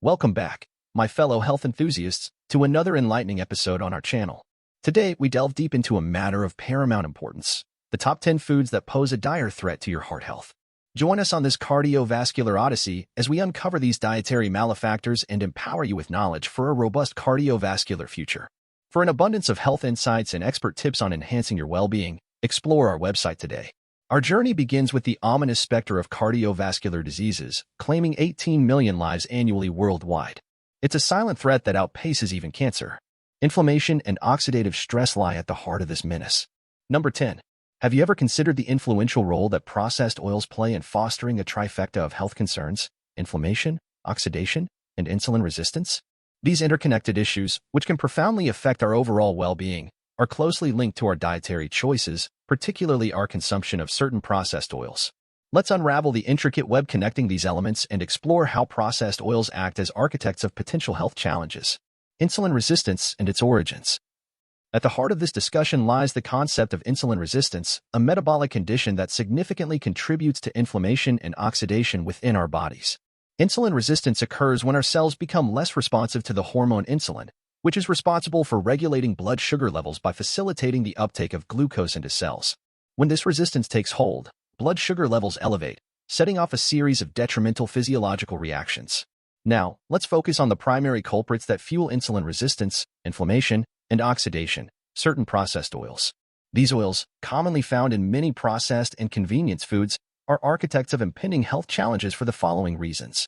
Welcome back, my fellow health enthusiasts, to another enlightening episode on our channel. Today, we delve deep into a matter of paramount importance, the top 10 foods that pose a dire threat to your heart health. Join us on this cardiovascular odyssey as we uncover these dietary malefactors and empower you with knowledge for a robust cardiovascular future. For an abundance of health insights and expert tips on enhancing your well-being, explore our website today. Our journey begins with the ominous specter of cardiovascular diseases, claiming 18 million lives annually worldwide. It's a silent threat that outpaces even cancer. Inflammation and oxidative stress lie at the heart of this menace. Number 10. Have you ever considered the influential role that processed oils play in fostering a trifecta of health concerns: inflammation, oxidation, and insulin resistance? These interconnected issues, which can profoundly affect our overall well-being, are closely linked to our dietary choices, particularly our consumption of certain processed oils. Let's unravel the intricate web connecting these elements and explore how processed oils act as architects of potential health challenges. Insulin resistance and its origins. At the heart of this discussion lies the concept of insulin resistance, a metabolic condition that significantly contributes to inflammation and oxidation within our bodies. Insulin resistance occurs when our cells become less responsive to the hormone insulin, which is responsible for regulating blood sugar levels by facilitating the uptake of glucose into cells. When this resistance takes hold, blood sugar levels elevate, setting off a series of detrimental physiological reactions. Now, let's focus on the primary culprits that fuel insulin resistance, inflammation, and oxidation: certain processed oils. These oils, commonly found in many processed and convenience foods, are architects of impending health challenges for the following reasons.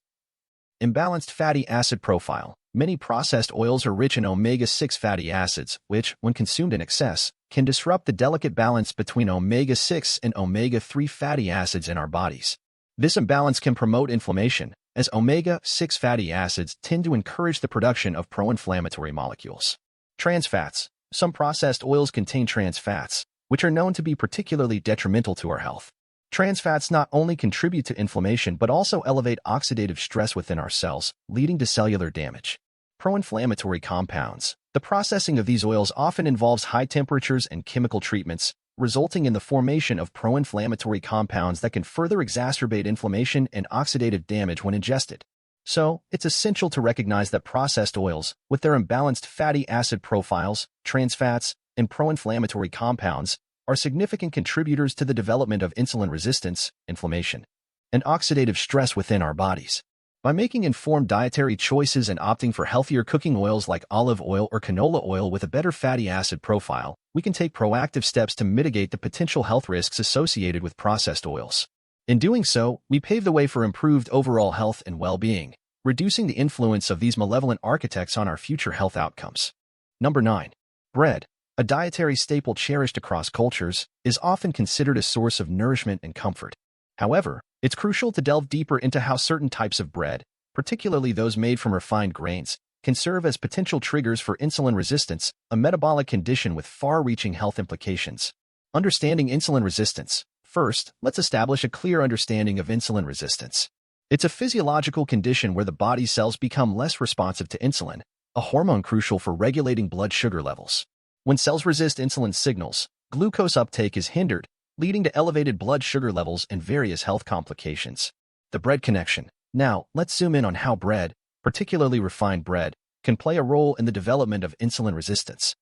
Imbalanced fatty acid profile. Many processed oils are rich in omega-6 fatty acids, which, when consumed in excess, can disrupt the delicate balance between omega-6 and omega-3 fatty acids in our bodies. This imbalance can promote inflammation, as omega-6 fatty acids tend to encourage the production of pro-inflammatory molecules. Trans fats. Some processed oils contain trans fats, which are known to be particularly detrimental to our health. Trans fats not only contribute to inflammation but also elevate oxidative stress within our cells, leading to cellular damage. Pro-inflammatory compounds. The processing of these oils often involves high temperatures and chemical treatments, resulting in the formation of pro-inflammatory compounds that can further exacerbate inflammation and oxidative damage when ingested. So, it's essential to recognize that processed oils, with their imbalanced fatty acid profiles, trans fats, and pro-inflammatory compounds, are significant contributors to the development of insulin resistance, inflammation, and oxidative stress within our bodies. By making informed dietary choices and opting for healthier cooking oils like olive oil or canola oil with a better fatty acid profile, we can take proactive steps to mitigate the potential health risks associated with processed oils. In doing so, we pave the way for improved overall health and well-being, reducing the influence of these malevolent architects on our future health outcomes. Number 9. Bread. A dietary staple cherished across cultures, is often considered a source of nourishment and comfort. However, it's crucial to delve deeper into how certain types of bread, particularly those made from refined grains, can serve as potential triggers for insulin resistance, a metabolic condition with far-reaching health implications. Understanding insulin resistance. First, let's establish a clear understanding of insulin resistance. It's a physiological condition where the body's cells become less responsive to insulin, a hormone crucial for regulating blood sugar levels. When cells resist insulin signals, glucose uptake is hindered, leading to elevated blood sugar levels and various health complications. The bread connection. Now, let's zoom in on how bread, particularly refined bread, can play a role in the development of insulin resistance.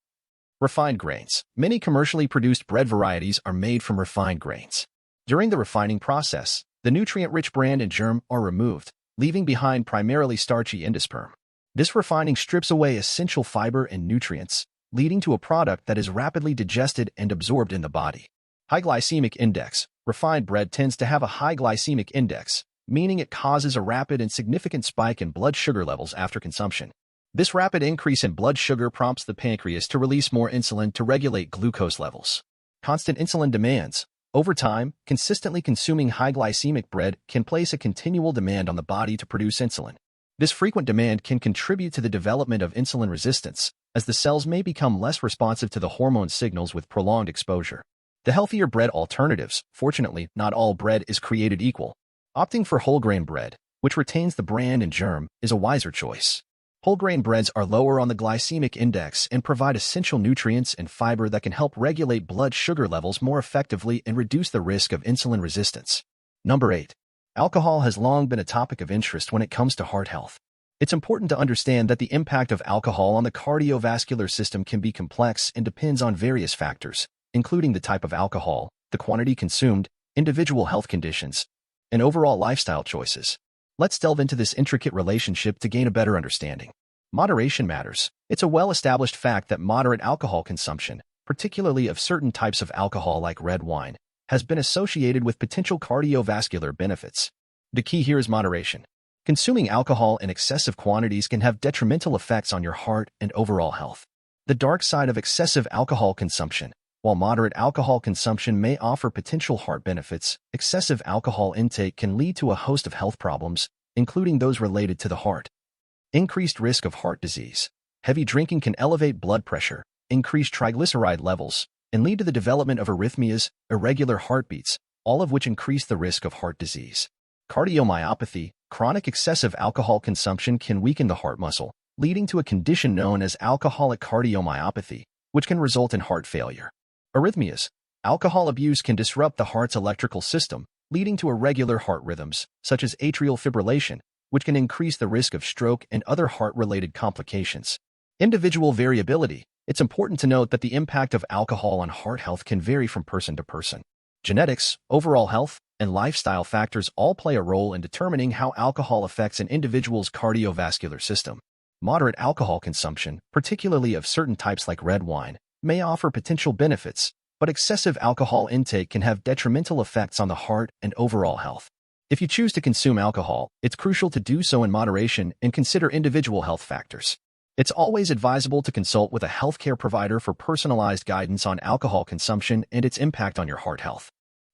Refined grains. Many commercially produced bread varieties are made from refined grains. During the refining process, the nutrient-rich bran and germ are removed, leaving behind primarily starchy endosperm. This refining strips away essential fiber and nutrients, leading to a product that is rapidly digested and absorbed in the body. High glycemic index. Refined bread tends to have a high glycemic index, meaning it causes a rapid and significant spike in blood sugar levels after consumption. This rapid increase in blood sugar prompts the pancreas to release more insulin to regulate glucose levels. Constant insulin demands. Over time, consistently consuming high glycemic bread can place a continual demand on the body to produce insulin. This frequent demand can contribute to the development of insulin resistance, as the cells may become less responsive to the hormone signals with prolonged exposure. The healthier bread alternatives. Fortunately, not all bread is created equal. Opting for whole grain bread, which retains the bran and germ, is a wiser choice. Whole grain breads are lower on the glycemic index and provide essential nutrients and fiber that can help regulate blood sugar levels more effectively and reduce the risk of insulin resistance. Number 8. Alcohol has long been a topic of interest when it comes to heart health. It's important to understand that the impact of alcohol on the cardiovascular system can be complex and depends on various factors, including the type of alcohol, the quantity consumed, individual health conditions, and overall lifestyle choices. Let's delve into this intricate relationship to gain a better understanding. Moderation matters. It's a well-established fact that moderate alcohol consumption, particularly of certain types of alcohol like red wine, has been associated with potential cardiovascular benefits. The key here is moderation. Consuming alcohol in excessive quantities can have detrimental effects on your heart and overall health. The dark side of excessive alcohol consumption. While moderate alcohol consumption may offer potential heart benefits, excessive alcohol intake can lead to a host of health problems, including those related to the heart. Increased risk of heart disease. Heavy drinking can elevate blood pressure, increase triglyceride levels, and lead to the development of arrhythmias, irregular heartbeats, all of which increase the risk of heart disease. Cardiomyopathy. Chronic excessive alcohol consumption can weaken the heart muscle, leading to a condition known as alcoholic cardiomyopathy, which can result in heart failure. Arrhythmias. Alcohol abuse can disrupt the heart's electrical system, leading to irregular heart rhythms, such as atrial fibrillation, which can increase the risk of stroke and other heart-related complications. Individual variability. It's important to note that the impact of alcohol on heart health can vary from person to person. Genetics, overall health, and lifestyle factors all play a role in determining how alcohol affects an individual's cardiovascular system. Moderate alcohol consumption, particularly of certain types like red wine, may offer potential benefits, but excessive alcohol intake can have detrimental effects on the heart and overall health. If you choose to consume alcohol, it's crucial to do so in moderation and consider individual health factors. It's always advisable to consult with a healthcare provider for personalized guidance on alcohol consumption and its impact on your heart health.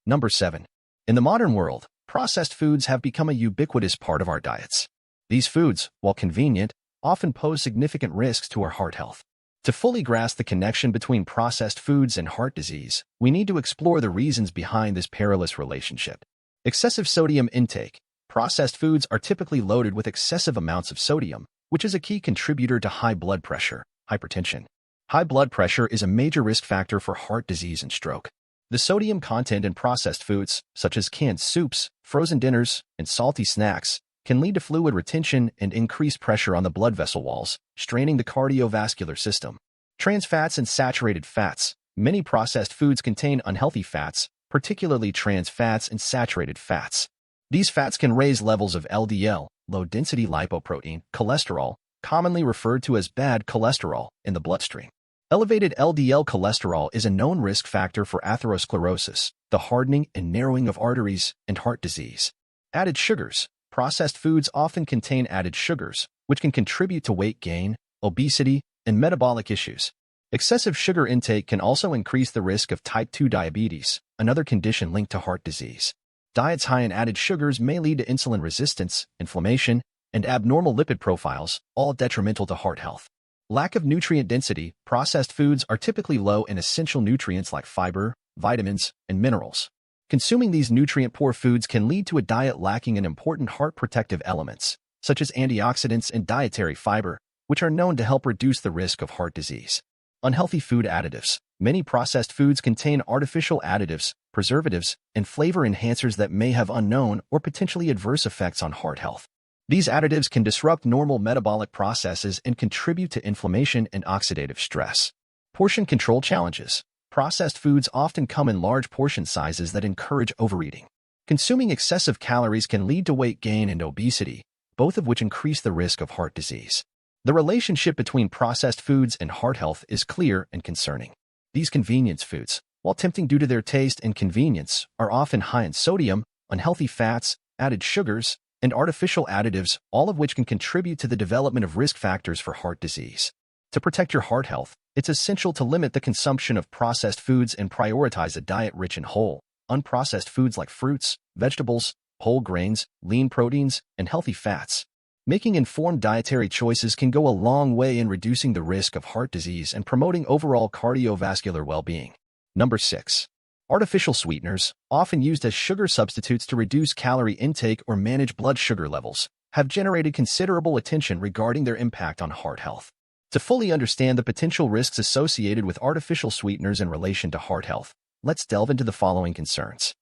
Number 7. In the modern world, processed foods have become a ubiquitous part of our diets. These foods, while convenient, often pose significant risks to our heart health. To fully grasp the connection between processed foods and heart disease, we need to explore the reasons behind this perilous relationship. Excessive sodium intake. Processed foods are typically loaded with excessive amounts of sodium, which is a key contributor to high blood pressure, hypertension. High blood pressure is a major risk factor for heart disease and stroke. The sodium content in processed foods, such as canned soups, frozen dinners, and salty snacks, can lead to fluid retention and increased pressure on the blood vessel walls, straining the cardiovascular system. Trans fats and saturated fats. Many processed foods contain unhealthy fats, particularly trans fats and saturated fats. These fats can raise levels of LDL, low-density lipoprotein, cholesterol, commonly referred to as bad cholesterol, in the bloodstream. Elevated LDL cholesterol is a known risk factor for atherosclerosis, the hardening and narrowing of arteries, and heart disease. Added sugars. Processed foods often contain added sugars, which can contribute to weight gain, obesity, and metabolic issues. Excessive sugar intake can also increase the risk of type 2 diabetes, another condition linked to heart disease. Diets high in added sugars may lead to insulin resistance, inflammation, and abnormal lipid profiles, all detrimental to heart health. Lack of nutrient density. Processed foods are typically low in essential nutrients like fiber, vitamins, and minerals. Consuming these nutrient-poor foods can lead to a diet lacking in important heart protective elements, such as antioxidants and dietary fiber, which are known to help reduce the risk of heart disease. Unhealthy food additives. Many processed foods contain artificial additives, preservatives, and flavor enhancers that may have unknown or potentially adverse effects on heart health. These additives can disrupt normal metabolic processes and contribute to inflammation and oxidative stress. Portion control challenges. Processed foods often come in large portion sizes that encourage overeating. Consuming excessive calories can lead to weight gain and obesity, both of which increase the risk of heart disease. The relationship between processed foods and heart health is clear and concerning. These convenience foods, while tempting due to their taste and convenience, are often high in sodium, unhealthy fats, added sugars, and artificial additives, all of which can contribute to the development of risk factors for heart disease. To protect your heart health, it's essential to limit the consumption of processed foods and prioritize a diet rich in whole, unprocessed foods like fruits, vegetables, whole grains, lean proteins, and healthy fats. Making informed dietary choices can go a long way in reducing the risk of heart disease and promoting overall cardiovascular well-being. Number 6. Artificial sweeteners, often used as sugar substitutes to reduce calorie intake or manage blood sugar levels, have generated considerable attention regarding their impact on heart health. To fully understand the potential risks associated with artificial sweeteners in relation to heart health, let's delve into the following concerns.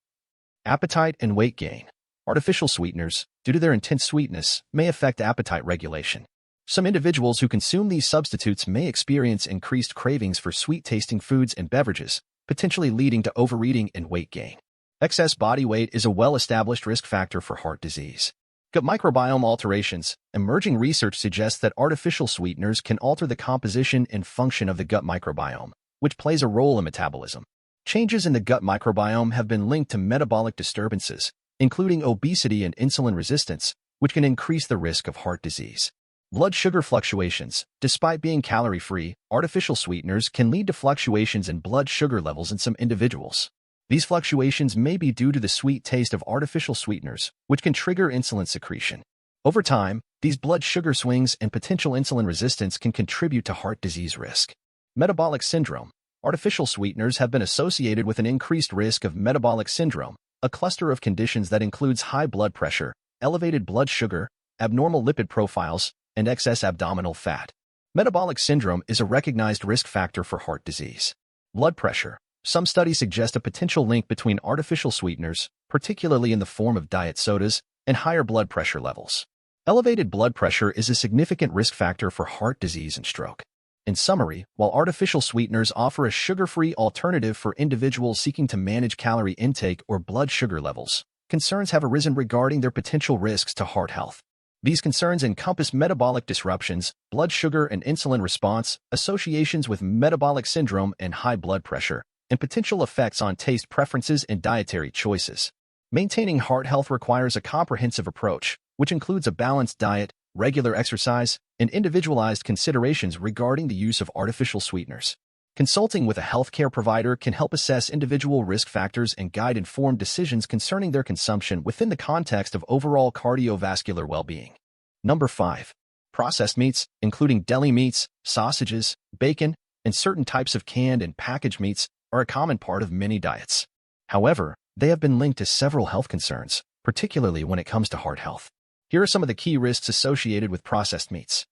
Appetite and weight gain. Artificial sweeteners, due to their intense sweetness, may affect appetite regulation. Some individuals who consume these substitutes may experience increased cravings for sweet-tasting foods and beverages, potentially leading to overeating and weight gain. Excess body weight is a well-established risk factor for heart disease. Gut microbiome alterations. Emerging research suggests that artificial sweeteners can alter the composition and function of the gut microbiome, which plays a role in metabolism. Changes in the gut microbiome have been linked to metabolic disturbances, including obesity and insulin resistance, which can increase the risk of heart disease. Blood sugar fluctuations. Despite being calorie-free, artificial sweeteners can lead to fluctuations in blood sugar levels in some individuals. These fluctuations may be due to the sweet taste of artificial sweeteners, which can trigger insulin secretion. Over time, these blood sugar swings and potential insulin resistance can contribute to heart disease risk. Metabolic syndrome. Artificial sweeteners have been associated with an increased risk of metabolic syndrome, a cluster of conditions that includes high blood pressure, elevated blood sugar, abnormal lipid profiles, and excess abdominal fat. Metabolic syndrome is a recognized risk factor for heart disease. Blood pressure. Some studies suggest a potential link between artificial sweeteners, particularly in the form of diet sodas, and higher blood pressure levels. Elevated blood pressure is a significant risk factor for heart disease and stroke. In summary, while artificial sweeteners offer a sugar-free alternative for individuals seeking to manage calorie intake or blood sugar levels, concerns have arisen regarding their potential risks to heart health. These concerns encompass metabolic disruptions, blood sugar and insulin response, associations with metabolic syndrome and high blood pressure, and potential effects on taste preferences and dietary choices. Maintaining heart health requires a comprehensive approach, which includes a balanced diet, regular exercise, and individualized considerations regarding the use of artificial sweeteners. Consulting with a healthcare provider can help assess individual risk factors and guide informed decisions concerning their consumption within the context of overall cardiovascular well-being. Number 5. Processed meats, including deli meats, sausages, bacon, and certain types of canned and packaged meats, are a common part of many diets. However, they have been linked to several health concerns, particularly when it comes to heart health. Here are some of the key risks associated with processed meats.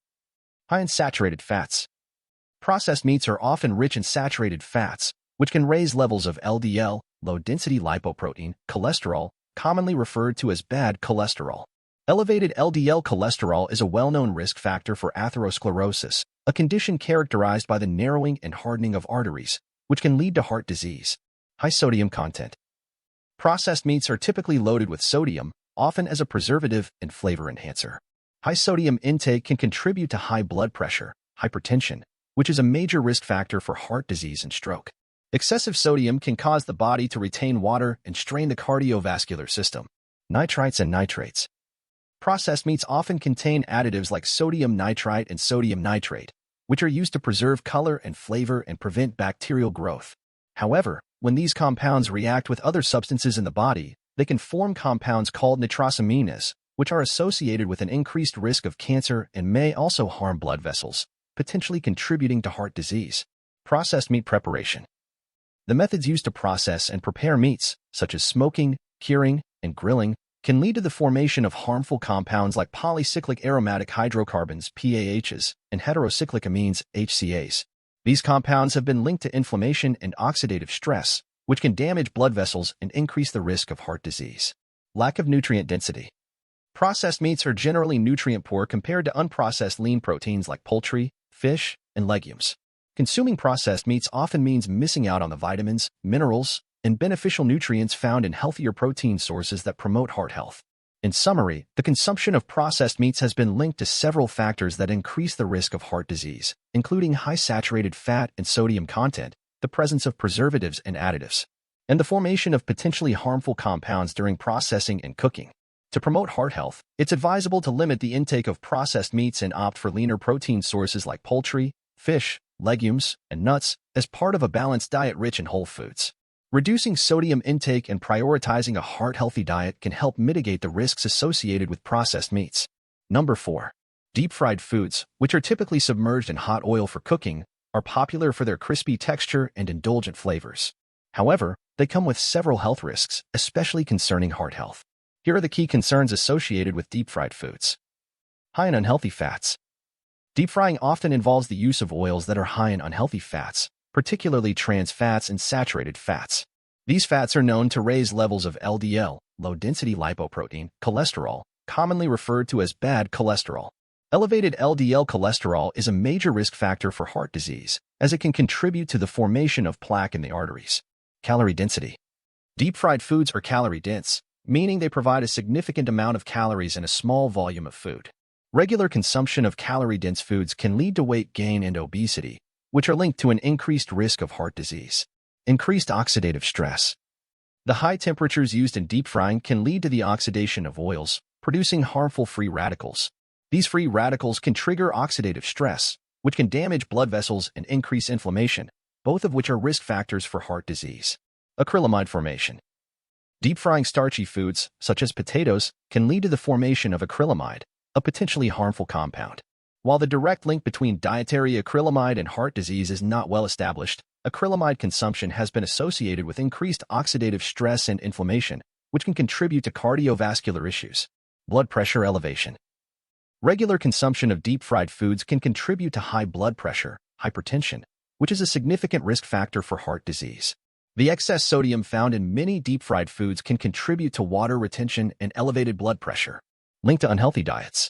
High in saturated fats. Processed meats are often rich in saturated fats, which can raise levels of LDL, low-density lipoprotein, cholesterol, commonly referred to as bad cholesterol. Elevated LDL cholesterol is a well-known risk factor for atherosclerosis, a condition characterized by the narrowing and hardening of arteries, which can lead to heart disease. High sodium content. Processed meats are typically loaded with sodium, often as a preservative and flavor enhancer. High sodium intake can contribute to high blood pressure, hypertension, which is a major risk factor for heart disease and stroke. Excessive sodium can cause the body to retain water and strain the cardiovascular system. Nitrites and nitrates. Processed meats often contain additives like sodium nitrite and sodium nitrate, which are used to preserve color and flavor and prevent bacterial growth. However, when these compounds react with other substances in the body, they can form compounds called nitrosamines, which are associated with an increased risk of cancer and may also harm blood vessels, potentially contributing to heart disease. Processed meat preparation. The methods used to process and prepare meats, such as smoking, curing, and grilling, can lead to the formation of harmful compounds like polycyclic aromatic hydrocarbons (PAHs) and heterocyclic amines (HCAs). These compounds have been linked to inflammation and oxidative stress, which can damage blood vessels and increase the risk of heart disease. Lack of nutrient density. Processed meats are generally nutrient-poor compared to unprocessed lean proteins like poultry, fish, and legumes. Consuming processed meats often means missing out on the vitamins, minerals, and beneficial nutrients found in healthier protein sources that promote heart health. In summary, the consumption of processed meats has been linked to several factors that increase the risk of heart disease, including high saturated fat and sodium content, the presence of preservatives and additives, and the formation of potentially harmful compounds during processing and cooking. To promote heart health, it's advisable to limit the intake of processed meats and opt for leaner protein sources like poultry, fish, legumes, and nuts as part of a balanced diet rich in whole foods. Reducing sodium intake and prioritizing a heart-healthy diet can help mitigate the risks associated with processed meats. Number 4. Deep-fried foods, which are typically submerged in hot oil for cooking, are popular for their crispy texture and indulgent flavors. However, they come with several health risks, especially concerning heart health. Here are the key concerns associated with deep-fried foods. High in unhealthy fats. Deep frying often involves the use of oils that are high in unhealthy fats, particularly trans fats and saturated fats. These fats are known to raise levels of LDL, low-density lipoprotein, cholesterol, commonly referred to as bad cholesterol. Elevated LDL cholesterol is a major risk factor for heart disease, as it can contribute to the formation of plaque in the arteries. Calorie density. Deep-fried foods are calorie-dense, meaning they provide a significant amount of calories in a small volume of food. Regular consumption of calorie-dense foods can lead to weight gain and obesity, which are linked to an increased risk of heart disease. Increased oxidative stress. The high temperatures used in deep frying can lead to the oxidation of oils, producing harmful free radicals. These free radicals can trigger oxidative stress, which can damage blood vessels and increase inflammation, both of which are risk factors for heart disease. Acrylamide formation. Deep frying starchy foods, such as potatoes, can lead to the formation of acrylamide, a potentially harmful compound. While the direct link between dietary acrylamide and heart disease is not well established, acrylamide consumption has been associated with increased oxidative stress and inflammation, which can contribute to cardiovascular issues. Blood pressure elevation. Regular consumption of deep-fried foods can contribute to high blood pressure, hypertension, which is a significant risk factor for heart disease. The excess sodium found in many deep-fried foods can contribute to water retention and elevated blood pressure. Linked to unhealthy diets.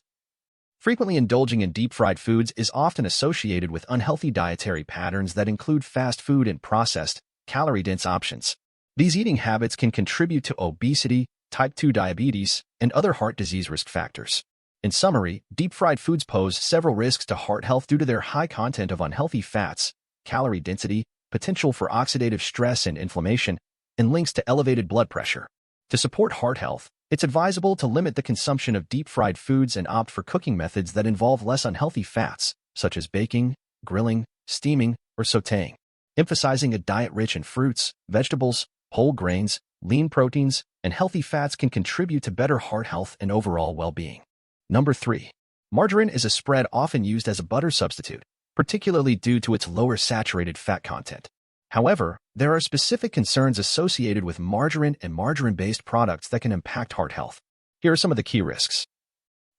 Frequently indulging in deep-fried foods is often associated with unhealthy dietary patterns that include fast food and processed, calorie-dense options. These eating habits can contribute to obesity, type 2 diabetes, and other heart disease risk factors. In summary, deep-fried foods pose several risks to heart health due to their high content of unhealthy fats, calorie density, potential for oxidative stress and inflammation, and links to elevated blood pressure. To support heart health, it's advisable to limit the consumption of deep-fried foods and opt for cooking methods that involve less unhealthy fats, such as baking, grilling, steaming, or sautéing. Emphasizing a diet rich in fruits, vegetables, whole grains, lean proteins, and healthy fats can contribute to better heart health and overall well-being. Number 3. Margarine is a spread often used as a butter substitute, particularly due to its lower saturated fat content. However, there are specific concerns associated with margarine and margarine-based products that can impact heart health. Here are some of the key risks.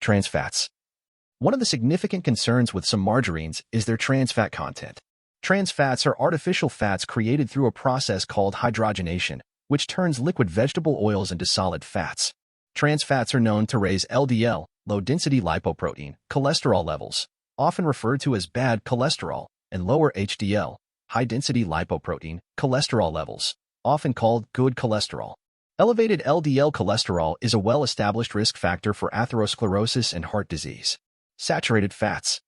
Trans fats. One of the significant concerns with some margarines is their trans fat content. Trans fats are artificial fats created through a process called hydrogenation, which turns liquid vegetable oils into solid fats. Trans fats are known to raise LDL, low-density lipoprotein, cholesterol levels, often referred to as bad cholesterol, and lower HDL, high-density lipoprotein, cholesterol levels, often called good cholesterol. Elevated LDL cholesterol is a well-established risk factor for atherosclerosis and heart disease. Saturated fats.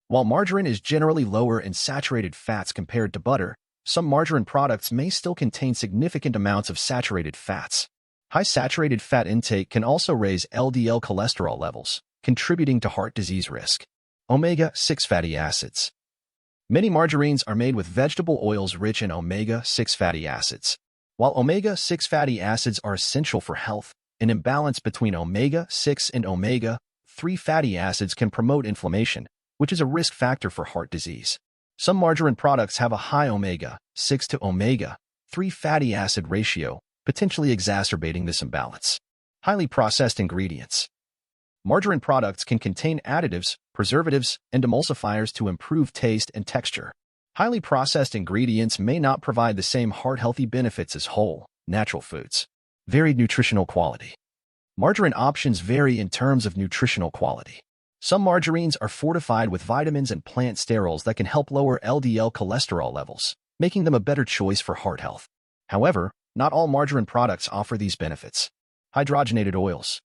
While margarine is generally lower in saturated fats compared to butter, some margarine products may still contain significant amounts of saturated fats. High saturated fat intake can also raise LDL cholesterol levels, contributing to heart disease risk. Omega-6 fatty acids. Many margarines are made with vegetable oils rich in omega-6 fatty acids. While omega-6 fatty acids are essential for health, an imbalance between omega-6 and omega-3 fatty acids can promote inflammation, which is a risk factor for heart disease. Some margarine products have a high omega-6 to omega-3 fatty acid ratio, potentially exacerbating this imbalance. Highly processed ingredients. Margarine products can contain additives, preservatives, and emulsifiers to improve taste and texture. Highly processed ingredients may not provide the same heart-healthy benefits as whole, natural foods. Varied nutritional quality. Margarine options vary in terms of nutritional quality. Some margarines are fortified with vitamins and plant sterols that can help lower LDL cholesterol levels, making them a better choice for heart health. However, not all margarine products offer these benefits. Hydrogenated oils.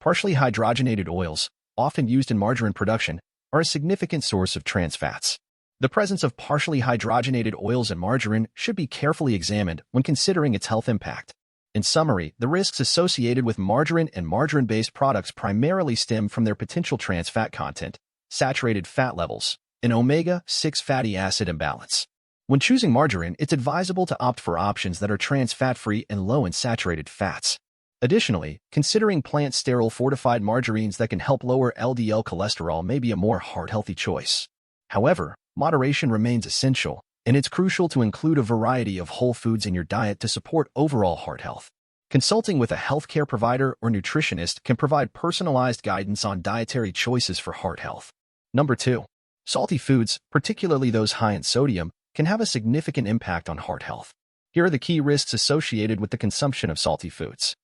Partially hydrogenated oils, often used in margarine production, are a significant source of trans fats. The presence of partially hydrogenated oils in margarine should be carefully examined when considering its health impact. In summary, the risks associated with margarine and margarine-based products primarily stem from their potential trans fat content, saturated fat levels, and omega-6 fatty acid imbalance. When choosing margarine, it's advisable to opt for options that are trans fat-free and low in saturated fats. Additionally, considering plant sterol fortified margarines that can help lower LDL cholesterol may be a more heart-healthy choice. However, moderation remains essential, and it's crucial to include a variety of whole foods in your diet to support overall heart health. Consulting with a healthcare provider or nutritionist can provide personalized guidance on dietary choices for heart health. Number 2. Salty foods, particularly those high in sodium, can have a significant impact on heart health. Here are the key risks associated with the consumption of salty foods.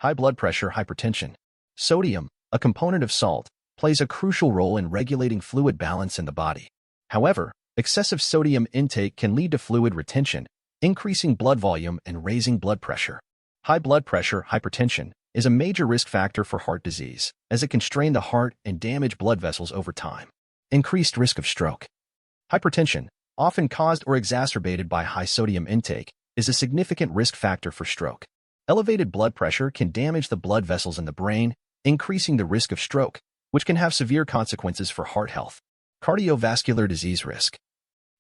High blood pressure, hypertension. Sodium, a component of salt, plays a crucial role in regulating fluid balance in the body. However, excessive sodium intake can lead to fluid retention, increasing blood volume and raising blood pressure. High blood pressure, hypertension, is a major risk factor for heart disease, as it can strain the heart and damage blood vessels over time. Increased risk of stroke. Hypertension, often caused or exacerbated by high sodium intake, is a significant risk factor for stroke. Elevated blood pressure can damage the blood vessels in the brain, increasing the risk of stroke, which can have severe consequences for heart health. Cardiovascular disease risk.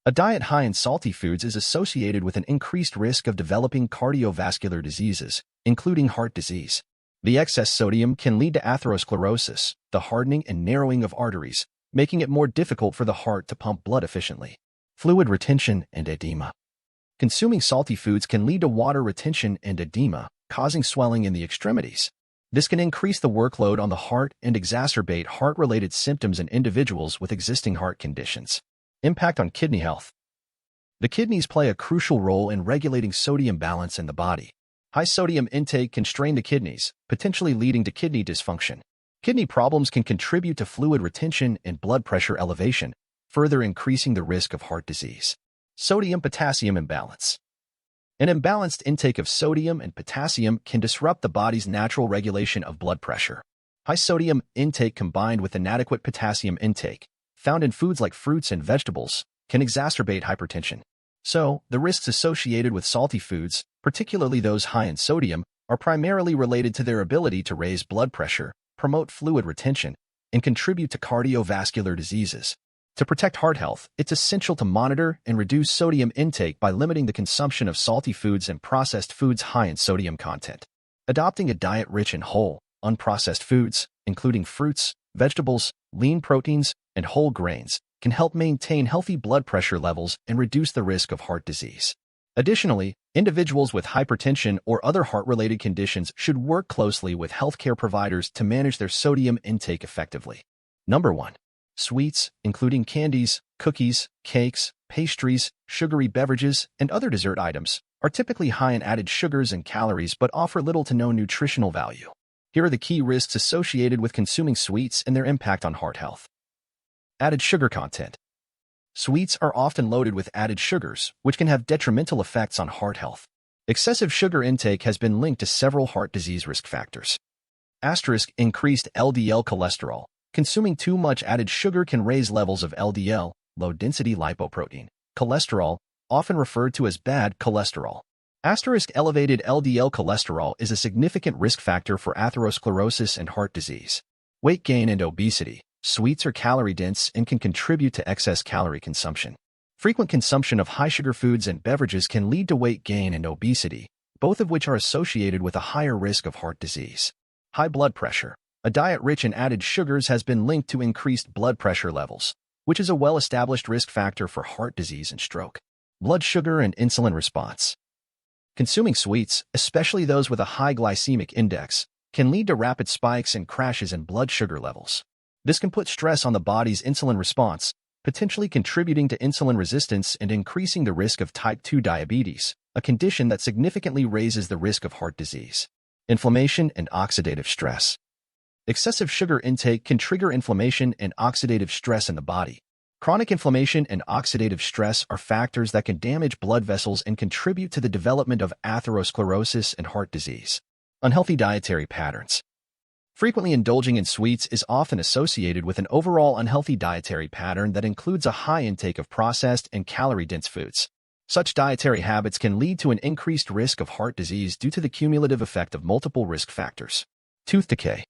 A diet high in salty foods is associated with an increased risk of developing cardiovascular diseases, including heart disease. The excess sodium can lead to atherosclerosis, the hardening and narrowing of arteries, making it more difficult for the heart to pump blood efficiently. Fluid retention and edema. Consuming salty foods can lead to water retention and edema, causing swelling in the extremities. This can increase the workload on the heart and exacerbate heart-related symptoms in individuals with existing heart conditions. Impact on kidney health. The kidneys play a crucial role in regulating sodium balance in the body. High sodium intake can strain the kidneys, potentially leading to kidney dysfunction. Kidney problems can contribute to fluid retention and blood pressure elevation, further increasing the risk of heart disease. Sodium-potassium imbalance. An imbalanced intake of sodium and potassium can disrupt the body's natural regulation of blood pressure. High sodium intake combined with inadequate potassium intake, found in foods like fruits and vegetables, can exacerbate hypertension. So, the risks associated with salty foods, particularly those high in sodium, are primarily related to their ability to raise blood pressure, promote fluid retention, and contribute to cardiovascular diseases. To protect heart health, it's essential to monitor and reduce sodium intake by limiting the consumption of salty foods and processed foods high in sodium content. Adopting a diet rich in whole, unprocessed foods, including fruits, vegetables, lean proteins, and whole grains, can help maintain healthy blood pressure levels and reduce the risk of heart disease. Additionally, individuals with hypertension or other heart-related conditions should work closely with healthcare providers to manage their sodium intake effectively. Number 1. Sweets, including candies, cookies, cakes, pastries, sugary beverages, and other dessert items, are typically high in added sugars and calories but offer little to no nutritional value. Here are the key risks associated with consuming sweets and their impact on heart health. Added sugar content. Sweets are often loaded with added sugars, which can have detrimental effects on heart health. Excessive sugar intake has been linked to several heart disease risk factors. Increased LDL cholesterol. Consuming too much added sugar can raise levels of LDL, low-density lipoprotein, cholesterol, often referred to as bad cholesterol. Elevated LDL cholesterol is a significant risk factor for atherosclerosis and heart disease. Weight gain and obesity. Sweets are calorie-dense and can contribute to excess calorie consumption. Frequent consumption of high-sugar foods and beverages can lead to weight gain and obesity, both of which are associated with a higher risk of heart disease. High blood pressure. A diet rich in added sugars has been linked to increased blood pressure levels, which is a well-established risk factor for heart disease and stroke. Blood sugar and insulin response. Consuming sweets, especially those with a high glycemic index, can lead to rapid spikes and crashes in blood sugar levels. This can put stress on the body's insulin response, potentially contributing to insulin resistance and increasing the risk of type 2 diabetes, a condition that significantly raises the risk of heart disease. Inflammation and oxidative stress. Excessive sugar intake can trigger inflammation and oxidative stress in the body. Chronic inflammation and oxidative stress are factors that can damage blood vessels and contribute to the development of atherosclerosis and heart disease. Unhealthy dietary patterns. Frequently indulging in sweets is often associated with an overall unhealthy dietary pattern that includes a high intake of processed and calorie-dense foods. Such dietary habits can lead to an increased risk of heart disease due to the cumulative effect of multiple risk factors. Tooth decay.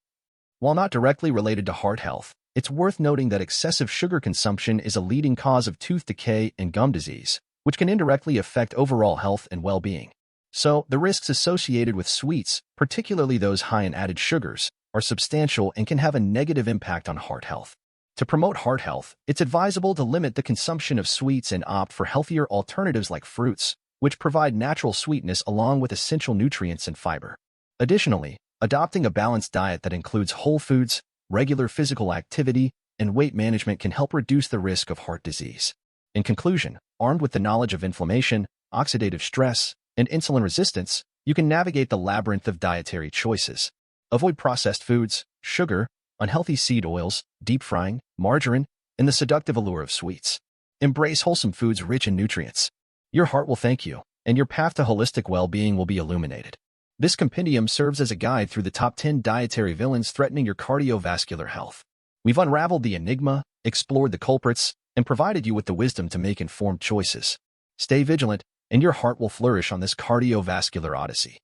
While not directly related to heart health, it's worth noting that excessive sugar consumption is a leading cause of tooth decay and gum disease, which can indirectly affect overall health and well-being. So, the risks associated with sweets, particularly those high in added sugars, are substantial and can have a negative impact on heart health. To promote heart health, it's advisable to limit the consumption of sweets and opt for healthier alternatives like fruits, which provide natural sweetness along with essential nutrients and fiber. Additionally, adopting a balanced diet that includes whole foods, regular physical activity, and weight management can help reduce the risk of heart disease. In conclusion, armed with the knowledge of inflammation, oxidative stress, and insulin resistance, you can navigate the labyrinth of dietary choices. Avoid processed foods, sugar, unhealthy seed oils, deep frying, margarine, and the seductive allure of sweets. Embrace wholesome foods rich in nutrients. Your heart will thank you, and your path to holistic well-being will be illuminated. This compendium serves as a guide through the top 10 dietary villains threatening your cardiovascular health. We've unraveled the enigma, explored the culprits, and provided you with the wisdom to make informed choices. Stay vigilant, and your heart will flourish on this cardiovascular odyssey.